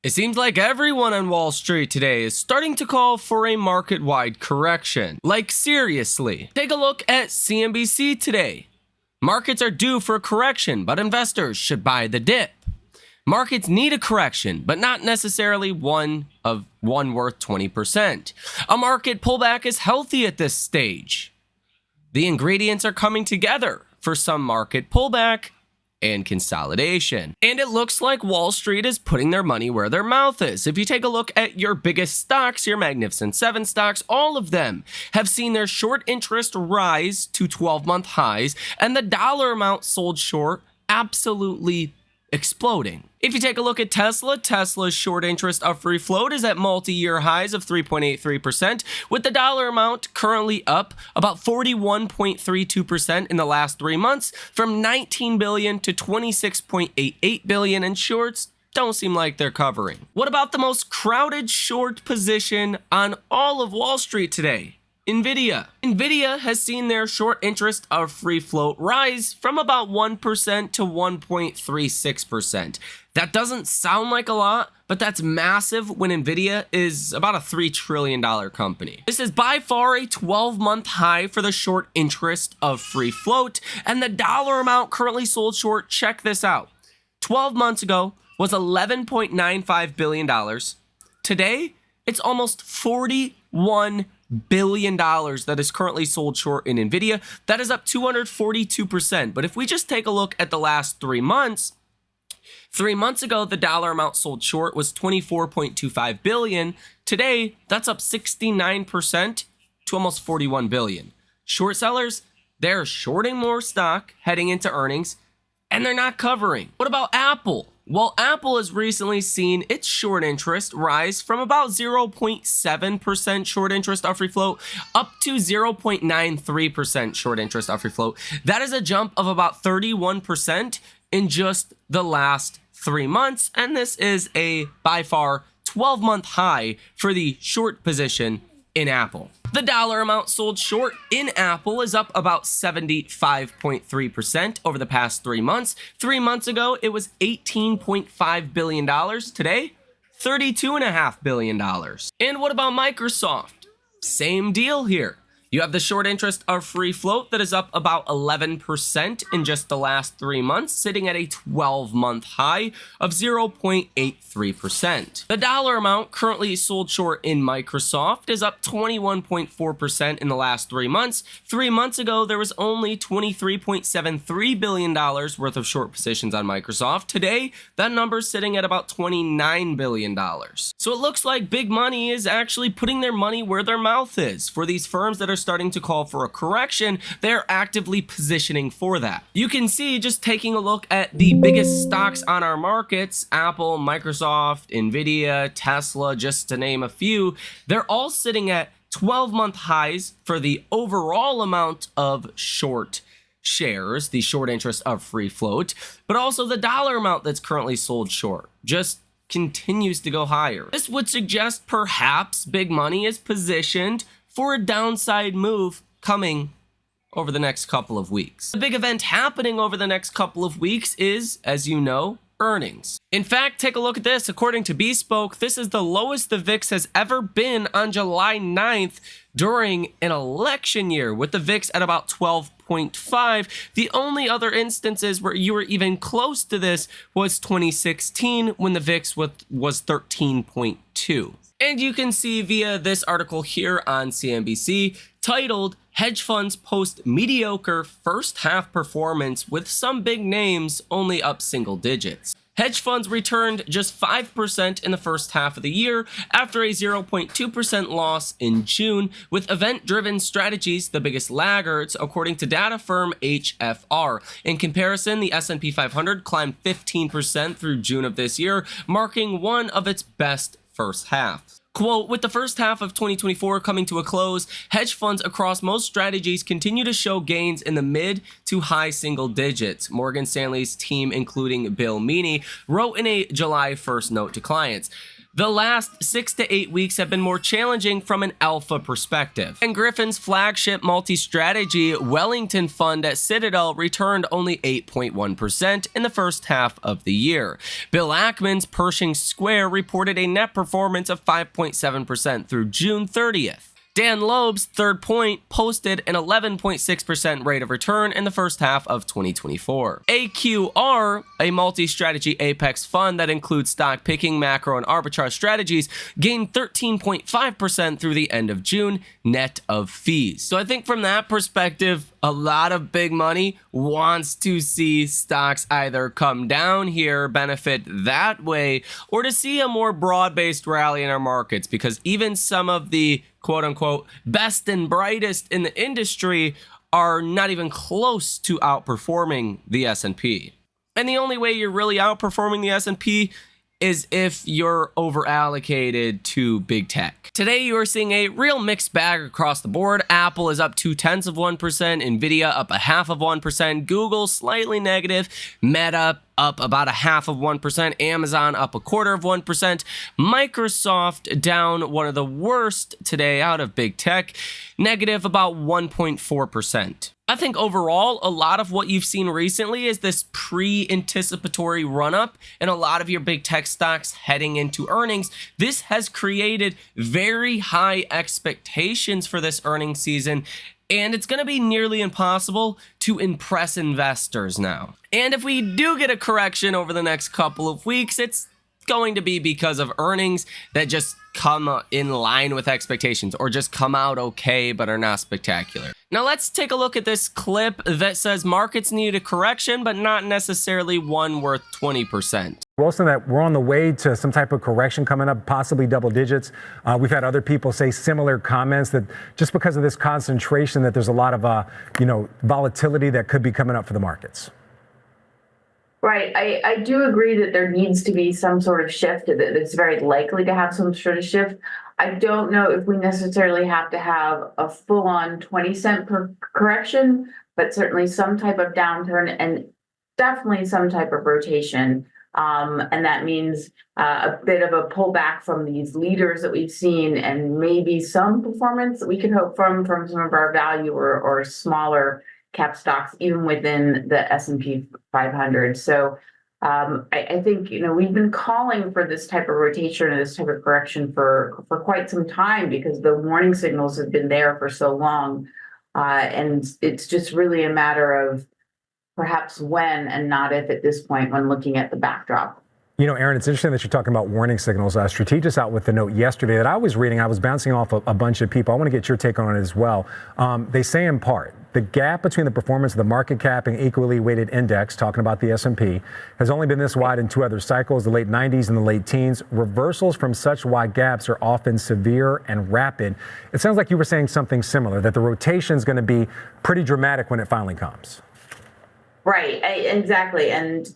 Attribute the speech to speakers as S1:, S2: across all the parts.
S1: It seems like everyone on Wall Street today is starting to call for a market-wide correction. Like seriously. Take a look at CNBC today. Markets are due for a correction, but investors should buy the dip. Markets need a correction, but not necessarily one worth 20%. A market pullback is healthy at this stage. The ingredients are coming together for some market pullback and consolidation. And it looks like Wall Street is putting their money where their mouth is. If you take a look at your biggest stocks, your Magnificent 7 stocks, all of them have seen their short interest rise to 12-month highs, and the dollar amount sold short absolutely exploding. If you take a look at Tesla's short interest of free float is at multi-year highs of 3.83%, with the dollar amount currently up about 41.32% in the last 3 months, from 19 billion to 26.88 billion, and shorts don't seem like they're covering. What about the most crowded short position on all of Wall Street today? Nvidia. Nvidia has seen their short interest of free float rise from about 1% to 1.36%. That doesn't sound like a lot, but that's massive when Nvidia is about a $3 trillion company. This is by far a 12-month high for the short interest of free float, and the dollar amount currently sold short, check this out, 12 months ago was $11.95 billion. Today, it's almost $41 billion that is currently sold short in Nvidia. That is up 242%. But if we just take a look at the last 3 months, 3 months ago, the dollar amount sold short was $24.25 billion. Today, that's up 69% to almost $41 billion. Short sellers, they're shorting more stock heading into earnings, and they're not covering. What about Apple? Well, Apple has recently seen its short interest rise from about 0.7% short interest of free float up to 0.93% short interest of free float. That is a jump of about 31% in just the last 3 months, and this is a by far 12-month high for the short position in Apple. The dollar amount sold short in Apple is up about 75.3% over the past 3 months. 3 months ago, it was $18.5 billion. Today, $32.5 billion. And what about Microsoft? Same deal here. You have the short interest of free float that is up about 11% in just the last 3 months, sitting at a 12-month high of 0.83%. The dollar amount currently sold short in Microsoft is up 21.4% in the last 3 months. 3 months ago, there was only $23.73 billion worth of short positions on Microsoft. Today, that number is sitting at about $29 billion. So it looks like big money is actually putting their money where their mouth is. For these firms that are starting to call for a correction, they're actively positioning for that. You can see, just taking a look at the biggest stocks on our markets, Apple, Microsoft, Nvidia, Tesla, just to name a few, they're all sitting at 12-month highs for the overall amount of short shares, the short interest of free float, but also the dollar amount that's currently sold short just continues to go higher. This would suggest perhaps big money is positioned for a downside move coming over the next couple of weeks. The big event happening over the next couple of weeks is, as you know, earnings. In fact, take a look at this. According to Bespoke, this is the lowest the VIX has ever been on July 9th during an election year, with the VIX at about 12.5. The only other instances where you were even close to this was 2016, when the VIX was 13.2. And you can see via this article here on CNBC titled, "Hedge Funds Post Mediocre First Half Performance with Some Big Names Only Up Single Digits." Hedge funds returned just 5% in the first half of the year after a 0.2% loss in June, with event-driven strategies the biggest laggards, according to data firm HFR. In comparison, the S&P 500 climbed 15% through June of this year, marking one of its best first half. Quote, "With the first half of 2024 coming to a close, hedge funds across most strategies continue to show gains in the mid to high single digits," Morgan Stanley's team, including Bill Meaney, wrote in a July 1st note to clients. The last 6 to 8 weeks have been more challenging from an alpha perspective. And Griffin's flagship multi-strategy Wellington fund at Citadel returned only 8.1% in the first half of the year. Bill Ackman's Pershing Square reported a net performance of 5.7% through June 30th. Dan Loeb's Third Point posted an 11.6% rate of return in the first half of 2024. AQR, a multi-strategy apex fund that includes stock picking, macro, and arbitrage strategies, gained 13.5% through the end of June, net of fees. So I think from that perspective, a lot of big money wants to see stocks either come down here, benefit that way, or to see a more broad-based rally in our markets, because even some of the quote-unquote best and brightest in the industry are not even close to outperforming the S&P. And the only way you're really outperforming the S&P is if you're over allocated to big tech. Today, you are seeing a real mixed bag across the board. Apple is up 0.2%, Nvidia up 0.5%, Google slightly negative, Meta up about 0.5%, Amazon up 0.25%, Microsoft down one of the worst today out of big tech, negative about 1.4%. I think overall, a lot of what you've seen recently is this pre-anticipatory run-up in a lot of your big tech stocks heading into earnings. This has created very high expectations for this earnings season, and it's going to be nearly impossible to impress investors now. And if we do get a correction over the next couple of weeks, it's going to be because of earnings that just come in line with expectations or just come out okay but are not spectacular. Now let's take a look at this clip that says markets need a correction, but not necessarily one worth 20%.
S2: Wilson, that we're on the way to some type of correction coming up, possibly double digits. We've had other people say similar comments that just because of this concentration that there's a lot of volatility that could be coming up for the markets.
S3: Right. I do agree that there needs to be some sort of shift, that it's very likely to have some sort of shift. I don't know if we necessarily have to have a full-on 20-cent per correction, but certainly some type of downturn and definitely some type of rotation. And that means a bit of a pullback from these leaders that we've seen, and maybe some performance that we can hope from some of our value or smaller cap stocks, even within the S&P 500. So I think, we've been calling for this type of rotation or this type of correction for quite some time, because the warning signals have been there for so long. And it's just really a matter of perhaps when and not if at this point when looking at the backdrop.
S2: Aaron, it's interesting that you're talking about warning signals. Strategist out with the note yesterday that I was reading. I was bouncing off a bunch of people. I want to get your take on it as well. They say in part, the gap between the performance of the market cap and equally weighted index, talking about the S&P, has only been this wide in two other cycles, the late 90s and the late teens. Reversals from such wide gaps are often severe and rapid. It sounds like you were saying something similar, that the rotation is going to be pretty dramatic when it finally comes.
S3: Right, exactly. And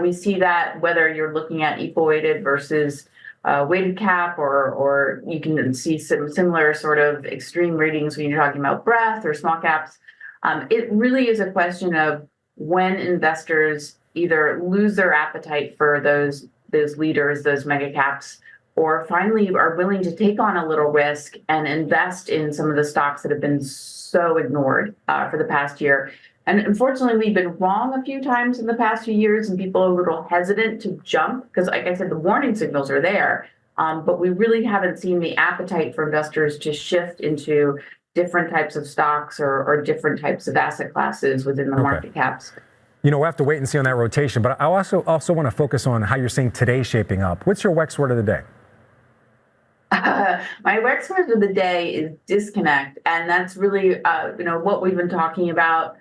S3: we see that whether you're looking at equal weighted versus weighted cap, or you can see some similar sort of extreme ratings when you're talking about breadth or small caps. It really is a question of when investors either lose their appetite for those leaders, those mega caps, or finally are willing to take on a little risk and invest in some of the stocks that have been so ignored for the past year. And unfortunately, we've been wrong a few times in the past few years, and people are a little hesitant to jump because, like I said, the warning signals are there, but we really haven't seen the appetite for investors to shift into different types of stocks or different types of asset classes within the market caps.
S2: We'll have to wait and see on that rotation, but I also want to focus on how you're seeing today shaping up. What's your WEX word of the day?
S3: My WEX word of the day is disconnect, and that's really what we've been talking about.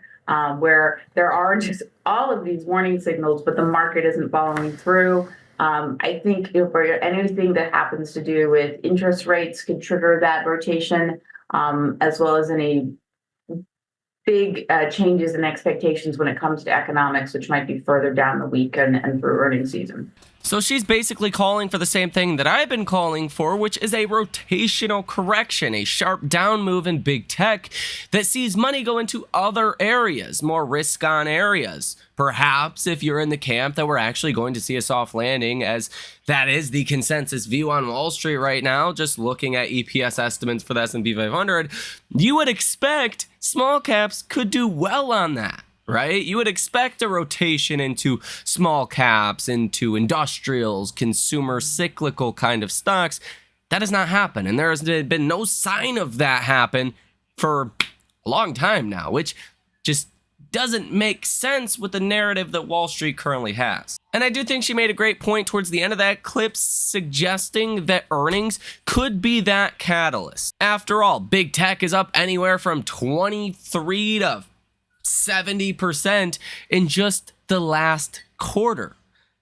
S3: Where there are just all of these warning signals, but the market isn't following through. I think for anything that happens to do with interest rates could trigger that rotation, as well as any big changes in expectations when it comes to economics, which might be further down the week and through earnings season.
S1: So she's basically calling for the same thing that I've been calling for, which is a rotational correction, a sharp down move in big tech that sees money go into other areas, more risk-on areas. Perhaps if you're in the camp that we're actually going to see a soft landing, as that is the consensus view on Wall Street right now, just looking at EPS estimates for the S&P 500, you would expect small caps could do well on that. Right? You would expect a rotation into small caps, into industrials, consumer cyclical kind of stocks. That has not happened. And there has been no sign of that happen for a long time now, which just doesn't make sense with the narrative that Wall Street currently has. And I do think she made a great point towards the end of that clip, suggesting that earnings could be that catalyst. After all, big tech is up anywhere from 23 to 70% in just the last quarter.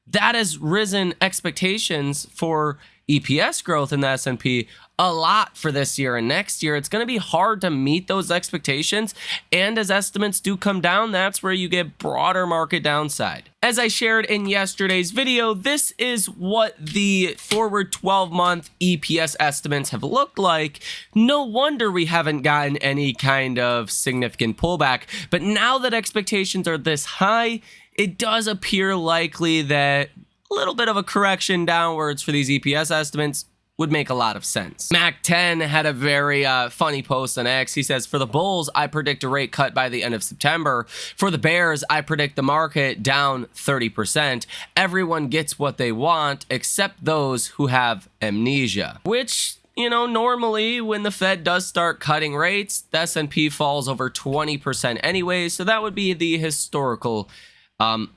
S1: That has risen expectations for EPS growth in the S&P a lot for this year and next year. It's going to be hard to meet those expectations, and as estimates do come down, that's where you get broader market downside. As I shared in yesterday's video, this is what the forward 12-month EPS estimates have looked like. No wonder we haven't gotten any kind of significant pullback, but now that expectations are this high, it does appear likely that a little bit of a correction downwards for these EPS estimates would make a lot of sense. Mac10 had a very funny post on X. He says, for the bulls, I predict a rate cut by the end of September. For the bears, I predict the market down 30%. Everyone gets what they want except those who have amnesia. Which, you know, normally when the Fed does start cutting rates, the S&P falls over 20% anyway. So that would be the historical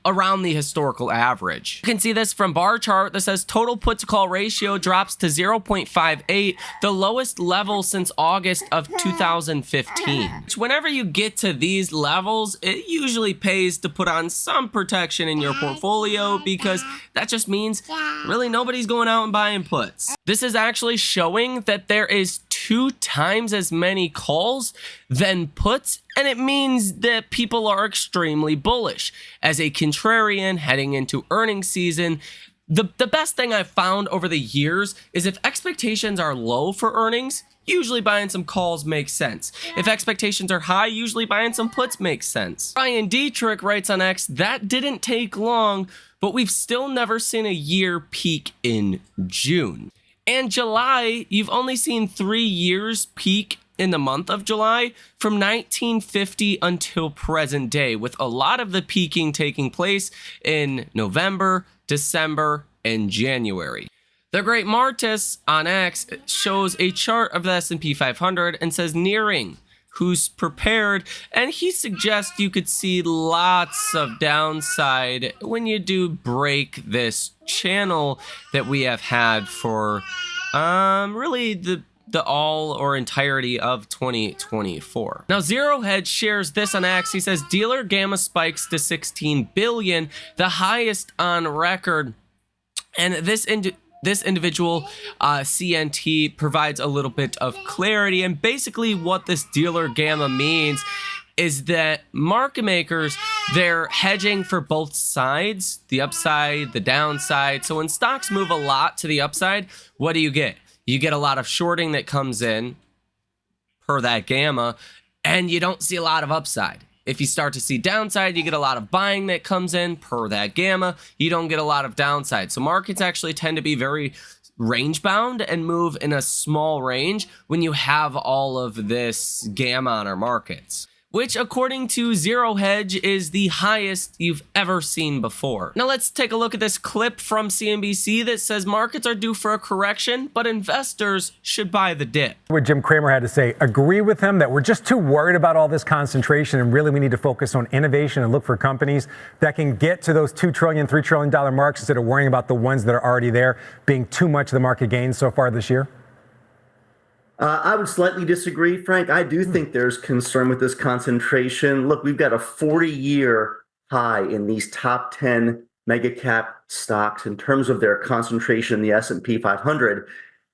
S1: around the historical average. You can see this from bar chart that says total put to call ratio drops to 0.58, the lowest level since August of 2015. Whenever you get to these levels, it usually pays to put on some protection in your portfolio, because that just means really nobody's going out and buying puts. This is actually showing that there is 2 times as many calls than puts, and it means that people are extremely bullish. As a contrarian heading into earnings season, the best thing I've found over the years is if expectations are low for earnings, usually buying some calls makes sense. If expectations are high, usually buying some puts makes sense. Ryan Dietrich writes on X, that didn't take long, but we've still never seen a year peak in June. And July, you've only seen 3 years peak in the month of July from 1950 until present day, with a lot of the peaking taking place in November, December, and January. The Great Martis on X shows a chart of the S&P 500 and says nearing, who's prepared, and he suggests you could see lots of downside when you do break this channel that we have had for really the all or entirety of 2024. Now, Zero Hedge shares this on X. He says dealer gamma spikes to 16 billion, the highest on record, and this individual CNT provides a little bit of clarity, and basically what this dealer gamma means is that market makers, they're hedging for both sides, the upside, the downside. So when stocks move a lot to the upside, what do you get? You get a lot of shorting that comes in per that gamma, and you don't see a lot of upside. If you start to see downside, you get a lot of buying that comes in per that gamma. You don't get a lot of downside. So markets actually tend to be very range bound and move in a small range when you have all of this gamma on our markets, which according to Zero Hedge is the highest you've ever seen before. Now let's take a look at this clip from CNBC that says markets are due for a correction, but investors should buy the dip.
S2: What Jim Cramer had to say, agree with him that we're just too worried about all this concentration, and really we need to focus on innovation and look for companies that can get to those $2 trillion, $3 trillion marks instead of worrying about the ones that are already there being too much of the market gains so far this year?
S4: I would slightly disagree, Frank. I do think there's concern with this concentration. Look, we've got a 40-year high in these top 10 mega cap stocks in terms of their concentration in the S&P 500.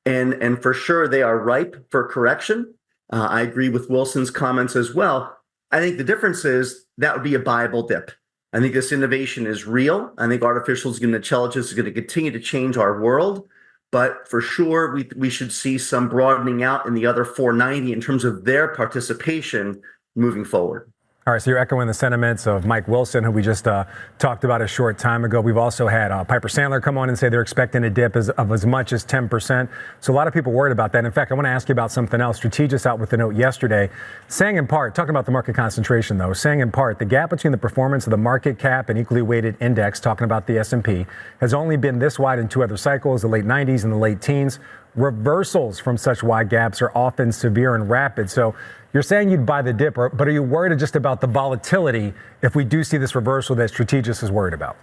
S4: And for sure, they are ripe for correction. I agree with Wilson's comments as well. I think the difference is that would be a buyable dip. I think this innovation is real. I think artificial intelligence is going to continue to change our world. But for sure, we should see some broadening out in the other 490 in terms of their participation moving forward.
S2: All right, so you're echoing the sentiments of Mike Wilson, who we just talked about a short time ago. We've also had Piper Sandler come on and say they're expecting a dip of as much as 10%. So a lot of people worried about that. In fact, I want to ask you about something else. Strategist out with the note yesterday, saying in part, talking about the market concentration though, saying in part, the gap between the performance of the market cap and equally weighted index, talking about the S&P, has only been this wide in two other cycles, the late 90s and the late teens. Reversals from such wide gaps are often severe and rapid. So you're saying you'd buy the dip, but are you worried just about the volatility if we do see this reversal that Strategist is worried about?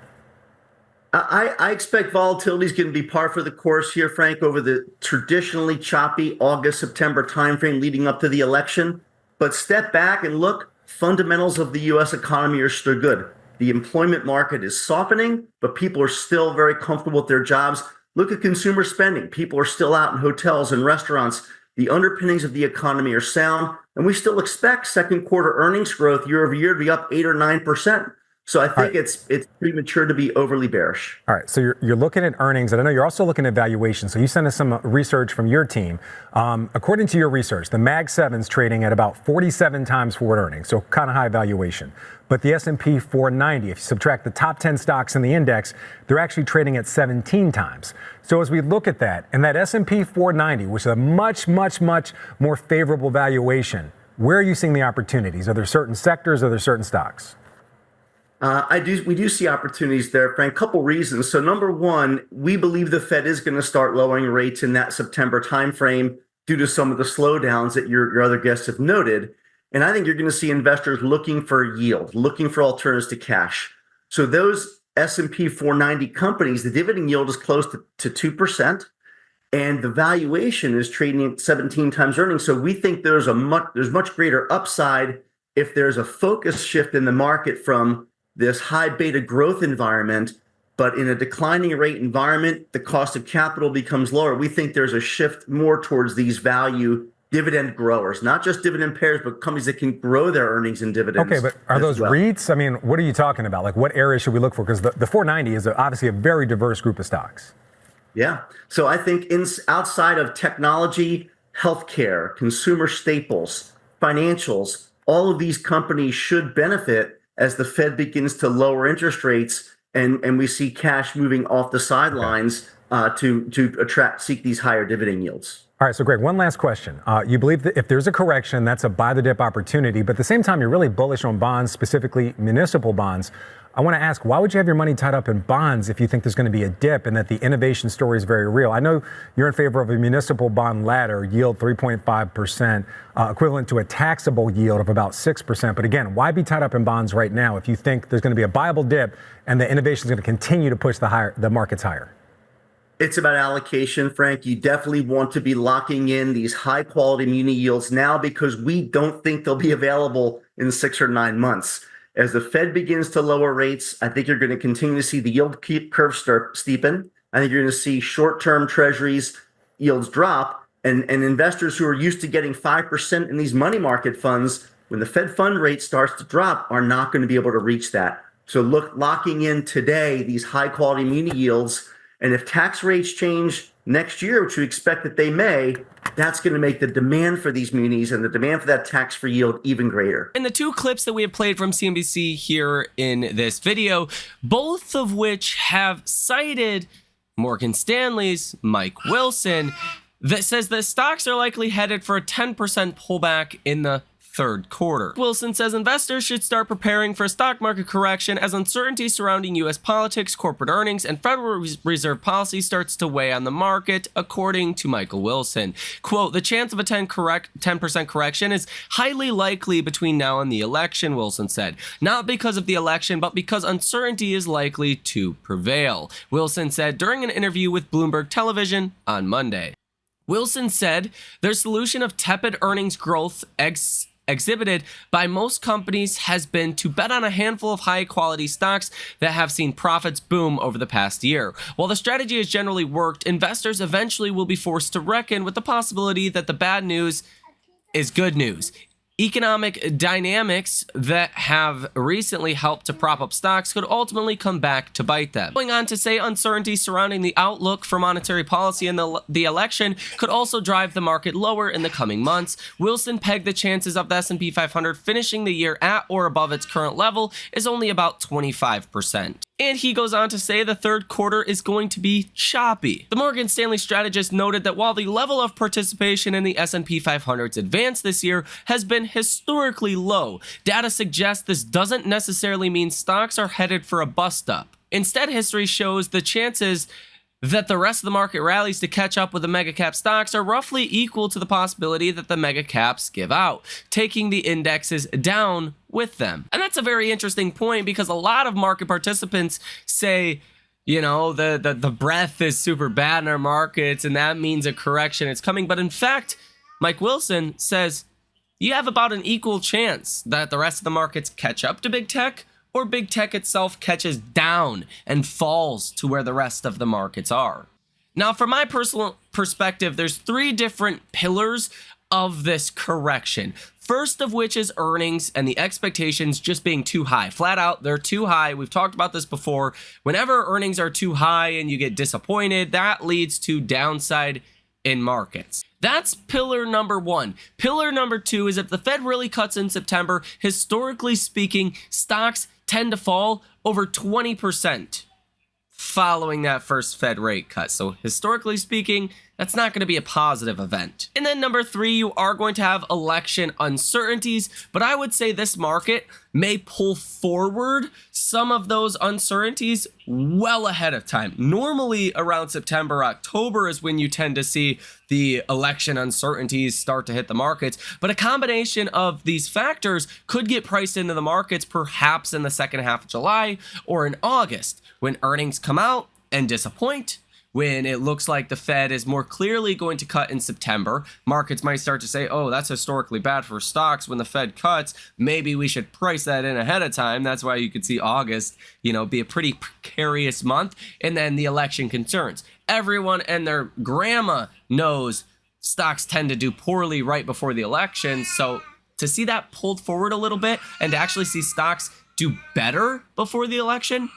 S4: I expect volatility is going to be par for the course here, Frank, over the traditionally choppy August, September timeframe leading up to the election. But step back and look, fundamentals of the U.S. economy are still good. The employment market is softening, but people are still very comfortable with their jobs. Look at consumer spending. People are still out in hotels and restaurants. The underpinnings of the economy are sound, and we still expect second quarter earnings growth year over year to be up 8 or 9%. So I think it's premature to be overly bearish.
S2: All right. So you're looking at earnings, and I know you're also looking at valuation. So you sent us some research from your team. According to your research, the Mag 7's trading at about 47 times forward earnings, so kind of high valuation. But the S&P 490, if you subtract the top 10 stocks in the index, they're actually trading at 17 times. So as we look at that, and that S&P 490, which is a much, much, much more favorable valuation, where are you seeing the opportunities? Are there certain sectors? Are there certain stocks?
S4: We do see opportunities there, Frank. Couple reasons. So number one, we believe the Fed is going to start lowering rates in that September timeframe due to some of the slowdowns that your other guests have noted. And I think you're going to see investors looking for yield, looking for alternatives to cash. So those S&P 490 companies, the dividend yield is close to 2%, and the valuation is trading at 17 times earnings. So we think there's much greater upside if there's a focus shift in the market from this high beta growth environment, but in a declining rate environment, the cost of capital becomes lower. We think there's a shift more towards these value dividend growers, not just dividend payers, but companies that can grow their earnings and dividends.
S2: Okay, but are those REITs? I mean, what are you talking about? Like, what area should we look for? Because the 490 is obviously a very diverse group of stocks.
S4: Yeah. So I think outside of technology, healthcare, consumer staples, financials, all of these companies should benefit as the Fed begins to lower interest rates and we see cash moving off the sidelines to seek these higher dividend yields.
S2: All right, so Greg, one last question. You believe that if there's a correction, that's a buy the dip opportunity, but at the same time, you're really bullish on bonds, specifically municipal bonds. I want to ask, why would you have your money tied up in bonds if you think there's going to be a dip and that the innovation story is very real? I know you're in favor of a municipal bond ladder, yield 3.5%, equivalent to a taxable yield of about 6%. But again, why be tied up in bonds right now if you think there's going to be a viable dip and the innovation is going to continue to push the markets higher?
S4: It's about allocation, Frank. You definitely want to be locking in these high quality muni yields now because we don't think they'll be available in 6 or 9 months. As the Fed begins to lower rates, I think you're going to continue to see the yield curve start steepen. I think you're going to see short-term treasuries yields drop, and investors who are used to getting 5% in these money market funds, when the Fed fund rate starts to drop, are not going to be able to reach that. So locking in today these high-quality muni yields, and if tax rates change next year, which we expect that they may, that's going to make the demand for these munis and the demand for that tax-free yield even greater.
S1: In the two clips that we have played from CNBC here in this video, both of which have cited Morgan Stanley's Mike Wilson, that says that stocks are likely headed for a 10% pullback in the third quarter. Wilson says investors should start preparing for a stock market correction as uncertainty surrounding U.S. politics, corporate earnings, and Federal Reserve policy starts to weigh on the market, according to Michael Wilson. Quote, the chance of a 10% correction is highly likely between now and the election, Wilson said. Not because of the election, but because uncertainty is likely to prevail, Wilson said during an interview with Bloomberg Television on Monday. Wilson said their solution of tepid earnings growth exhibited by most companies has been to bet on a handful of high-quality stocks that have seen profits boom over the past year. While the strategy has generally worked, investors eventually will be forced to reckon with the possibility that the bad news is good news. Economic dynamics that have recently helped to prop up stocks could ultimately come back to bite them. Going on to say uncertainty surrounding the outlook for monetary policy in the election could also drive the market lower in the coming months. Wilson pegged the chances of the S&P 500 finishing the year at or above its current level is only about 25%. And he goes on to say the third quarter is going to be choppy. The Morgan Stanley strategist noted that while the level of participation in the S&P 500's advance this year has been historically low, data suggests this doesn't necessarily mean stocks are headed for a bust up. Instead, history shows the chances that the rest of the market rallies to catch up with the mega cap stocks are roughly equal to the possibility that the mega caps give out, taking the indexes down with them. And that's a very interesting point because a lot of market participants say, you know, the breadth is super bad in our markets and that means a correction is coming. But in fact, Mike Wilson says you have about an equal chance that the rest of the markets catch up to big tech, or big tech itself catches down and falls to where the rest of the markets are. Now, from my personal perspective, there's three different pillars of this correction. First of which is earnings and the expectations just being too high. Flat out, they're too high. We've talked about this before. Whenever earnings are too high and you get disappointed, that leads to downside in markets. That's pillar number one. Pillar number two is if the Fed really cuts in September, historically speaking, stocks tend to fall over 20% following that first Fed rate cut. So historically speaking, that's not going to be a positive event. And then number three, you are going to have election uncertainties, but I would say this market may pull forward some of those uncertainties well ahead of time. Normally around September, October is when you tend to see the election uncertainties start to hit the markets, but a combination of these factors could get priced into the markets perhaps in the second half of July or in August when earnings come out and disappoint. When it looks like the Fed is more clearly going to cut in September, markets might start to say, oh, that's historically bad for stocks when the Fed cuts. Maybe we should price that in ahead of time. That's why you could see August, be a pretty precarious month. And then the election concerns. Everyone and their grandma knows stocks tend to do poorly right before the election. So to see that pulled forward a little bit and to actually see stocks do better before the election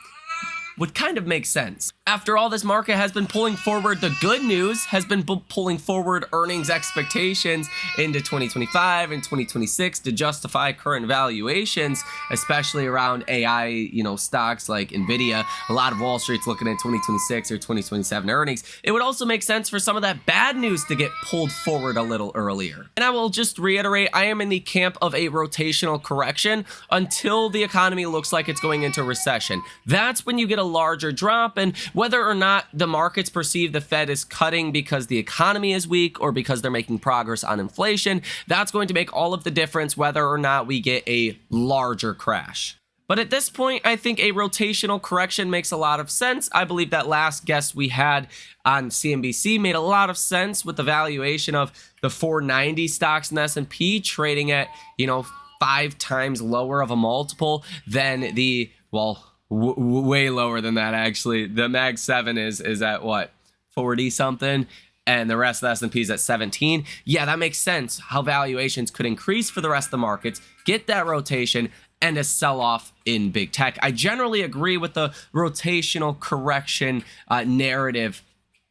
S1: would kind of make sense. After all, this market has been pulling forward the good news, has been pulling forward earnings expectations into 2025 and 2026 to justify current valuations, especially around AI, stocks like Nvidia. A lot of Wall Street's looking at 2026 or 2027 earnings. It would also make sense for some of that bad news to get pulled forward a little earlier. And I will just reiterate, I am in the camp of a rotational correction until the economy looks like it's going into recession. That's when you get a larger drop, and whether or not the markets perceive the Fed is cutting because the economy is weak or because they're making progress on inflation, that's going to make all of the difference whether or not we get a larger crash. But at this point, I think a rotational correction makes a lot of sense. I believe that last guest we had on CNBC made a lot of sense with the valuation of the 490 stocks in the S&P trading at, 5 times lower of a multiple than the, way lower than that, actually. The Mag 7 is at what, 40 something, and the rest of the S&P is at 17. Yeah, that makes sense how valuations could increase for the rest of the markets, get that rotation, and a sell-off in big tech. I generally agree with the rotational correction narrative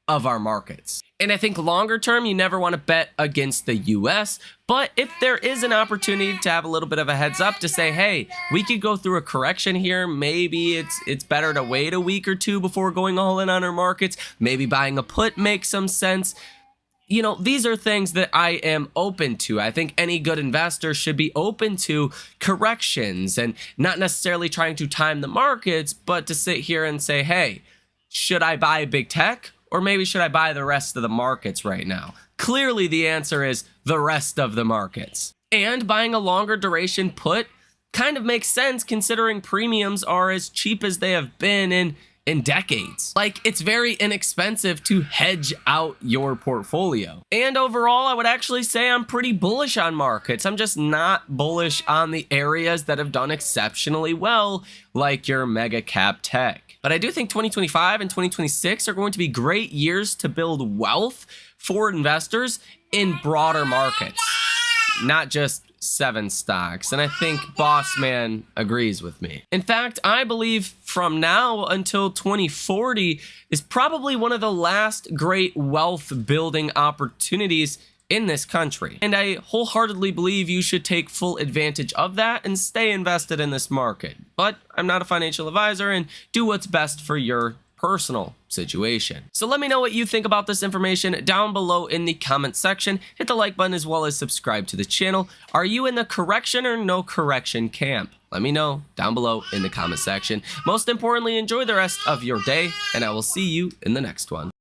S1: of our markets. And I think longer term, you never want to bet against the US. But if there is an opportunity to have a little bit of a heads up to say, hey, we could go through a correction here. Maybe it's better to wait a week or two before going all in on our markets. Maybe buying a put makes some sense. These are things that I am open to. I think any good investor should be open to corrections and not necessarily trying to time the markets, but to sit here and say, hey, should I buy big tech? Or maybe should I buy the rest of the markets right now? Clearly, the answer is the rest of the markets. And buying a longer duration put kind of makes sense considering premiums are as cheap as they have been in decades. Like, it's very inexpensive to hedge out your portfolio. And overall, I would actually say I'm pretty bullish on markets. I'm just not bullish on the areas that have done exceptionally well, like your mega cap tech. But I do think 2025 and 2026 are going to be great years to build wealth for investors in broader markets, not just 7 stocks, and I think Boss Man agrees with me. In fact, I believe from now until 2040 is probably one of the last great wealth building opportunities in this country. And I wholeheartedly believe you should take full advantage of that and stay invested in this market. But I'm not a financial advisor, and do what's best for your personal situation. So let me know what you think about this information down below in the comment section. Hit the like button as well as subscribe to the channel. Are you in the correction or no correction camp? Let me know down below in the comment section. Most importantly, enjoy the rest of your day, and I will see you in the next one.